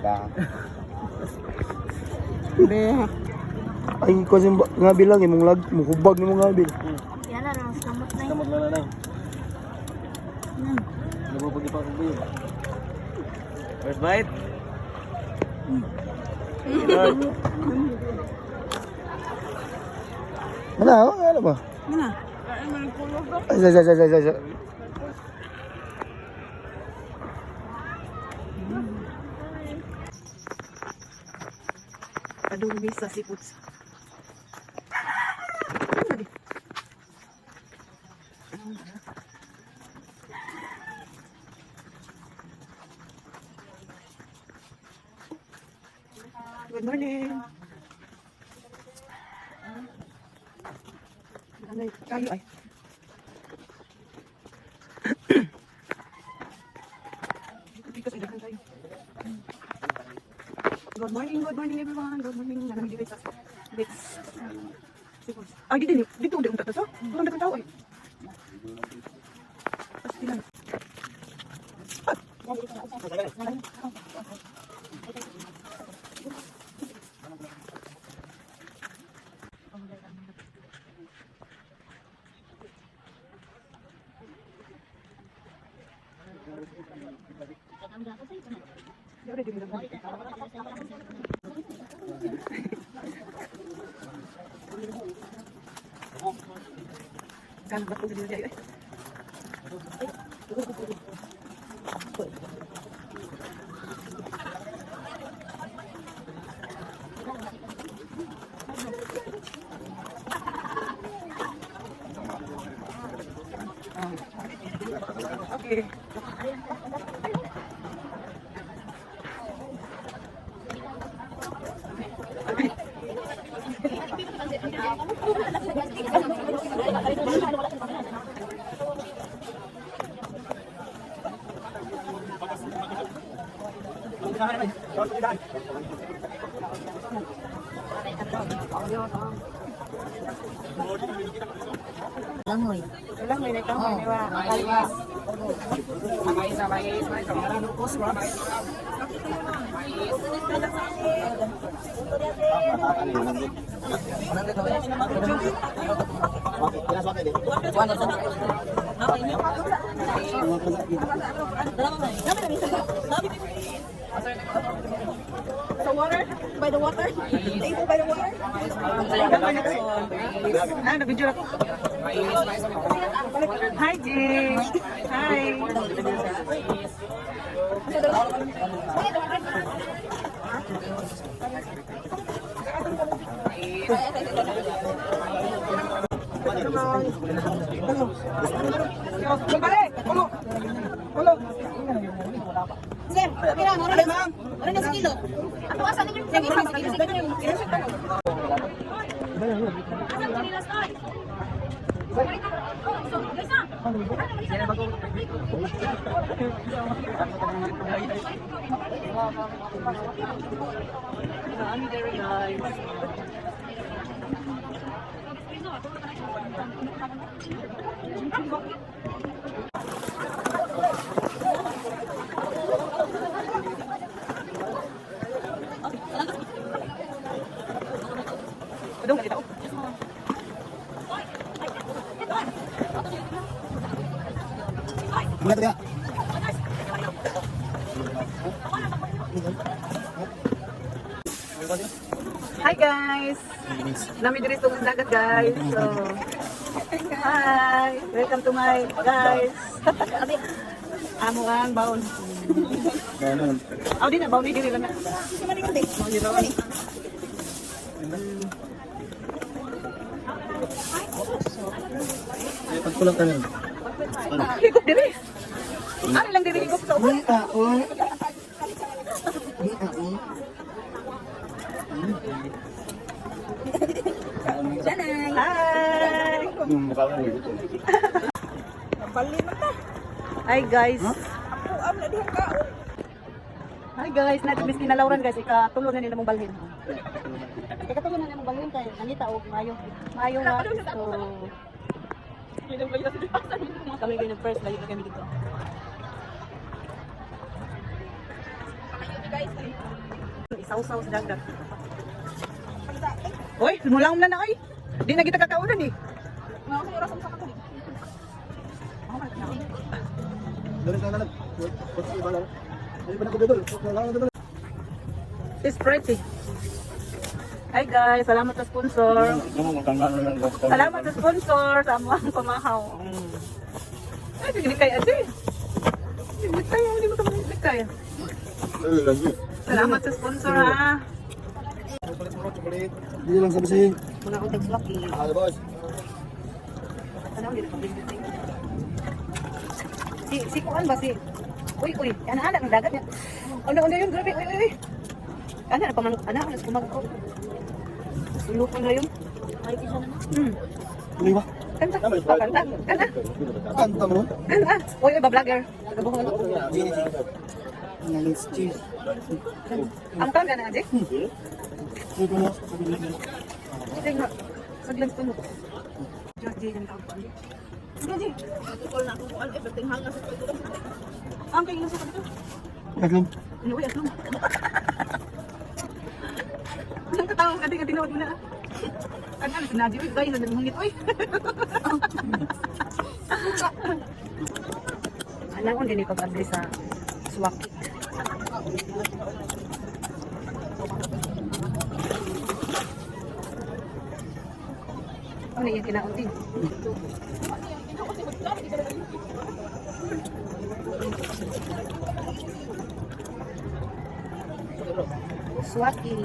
Be. Ay, kasi nga bilang imong lag, muhubag ni mga bil. Yan na, kamot na Kamot na na. yun. Nabubagi pa ako ba yun? First bite. Ano ba? Mana? Ay. Aduh, bisa siput. Good morning. Kayo ay. Good morning everyone. Good morning. Nalang dito sa Bits. Ay, dito udah unta sa. Kurang dapat tao ay. Pasti lang. Kan ba't po sa dito ay? Okay. Langoy. Langoy na ito. May kaliwas. Sa water? By the water? Table by the water? Ah, nag-video ako. Hi, Jay. Hi. Sir, okay lang. Ano na sa kilo? Ako asan ninyo? Sige, sa kilo. Hi guys! Nami diri sa dagat guys. So, hi! Welcome to my guys. Amo ang baon. Aw di na baon ni diri lang na. Pagkulang ka na. Higop diri. Ano lang diri higop sa uban? Hi! Hi guys. Hi guys, natibis kinalawran guys, ikatulong na nila mong balhin. Ikatulong na nila mong balhin kay nangita og maayo. Maayo nga. So kami ganyan first layo na kami dito. Isaw-saw sa dagat. Oy, mulang na na oy. Di na kita kakaunan eh. It's pretty. Hi guys, salamat sa sponsor. Salamat sa sponsor sa among pamahaw. Ay, hindi kaya ate. Hindi tayo, hindi mo ito kaya. Salamat sa sponsor ha. Hindi lang sabi sa'yo. Muna akong text lucky. Boss. Ano ang dito? Si Kuan ba si? Uy, ana ng dagat niya. Ano yun, grabe, uy. Ana na pamang, ana na kumagko. Sulukon na yun. Ay, isa naman. Tuloy ba? Kanta. Kanta. Kanta mo? Kanta. Uy, ba-vlogger. Nagabuhon ako. Let's cheers. Ang kan ka na, Ajay? Sige mo. Sige nga. Saglan sa tunog. Just Jay, ang tawag. Sige, Jay. Ang kayo nasa dito. Naglong. Ano, uy, aslong. Ang katawag ka din, tinawag mo na. Ano, si Nadia, uy, dahil na nagmungit, uy. Alam ko, hindi ko pag-address sa swaki. Ano yung kinaunti? Swaki.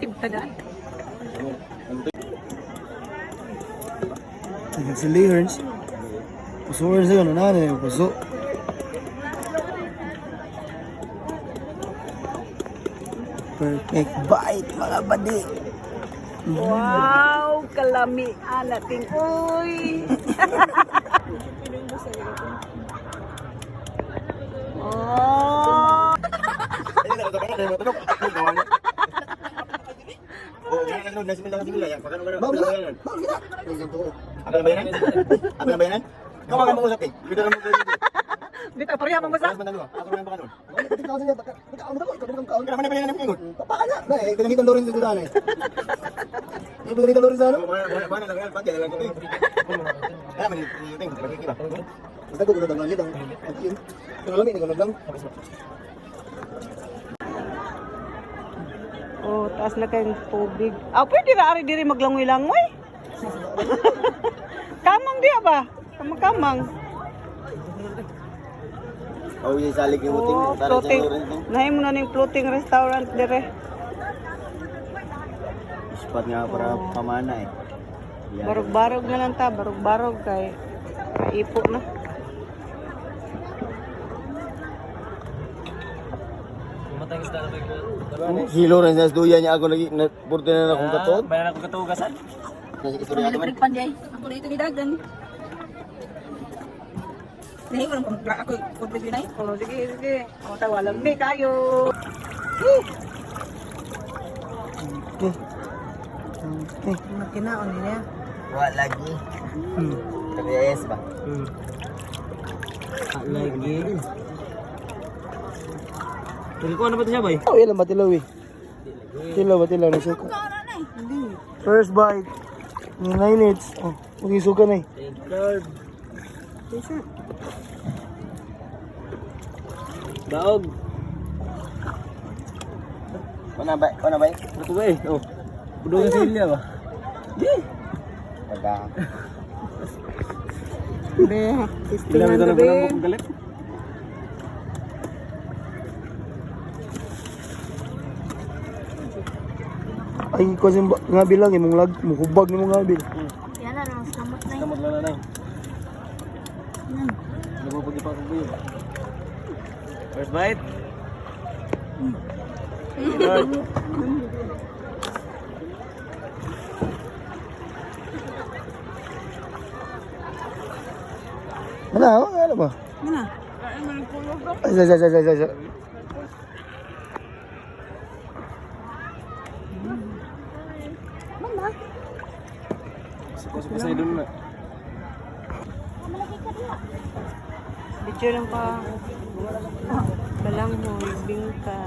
Tibtagaan. Ayan si Layers. Pusuan sa'yo, nananay yung puso. Perfect bite, mga badi. Wow, kalamian natin. Uy! Oh! Dito, pareha mong basa? Oh, taas na kayong tubig. Ah, pwede na ari diri maglangoy-langoy. Kamang dia ba? Kamang-kamang. Oh, yung salig yung muting. Oh, floating. Nahi mo na ning floating restaurant dire. Spot nga para pamana eh. Yan. Barog-barog na lang ta, barog-barog kay kaipo na. Hilo rin sa duya niya ako lagi na purte na akong katod. Bayan ako katugasan. Nasa istorya naman. Panjay. Ako na ito ni Dagan. Nahi ko lang ako pagpili na Oh, sige. O, tawalang ni kayo. Okay. Okay. Magkinaon niya. Wala lagi. KBS ba? Lagi. Tuli ko ano ba ito siya, boy? Oh, ilan ba tilaw eh? Tilaw na suka. First bite. Yung 9 minutes. Oh, magisuka na eh. Third. Daog. Ano ba? Ano ba? Ano ko ba eh? Oh. Budong sa silya ba? Pagka. Be, Ilang sistingan ito na gabi. ba ng galit? Ay, kasi nga bilang imong lag, mukubag ni mong ngabil. Yan na, samot na Kamot lang na. Nabubagi pa ako ba First bite. Third. Ano ba? Ano? Ay. Pasok sa idol na. Video lang pa. Balanghoy, bingka.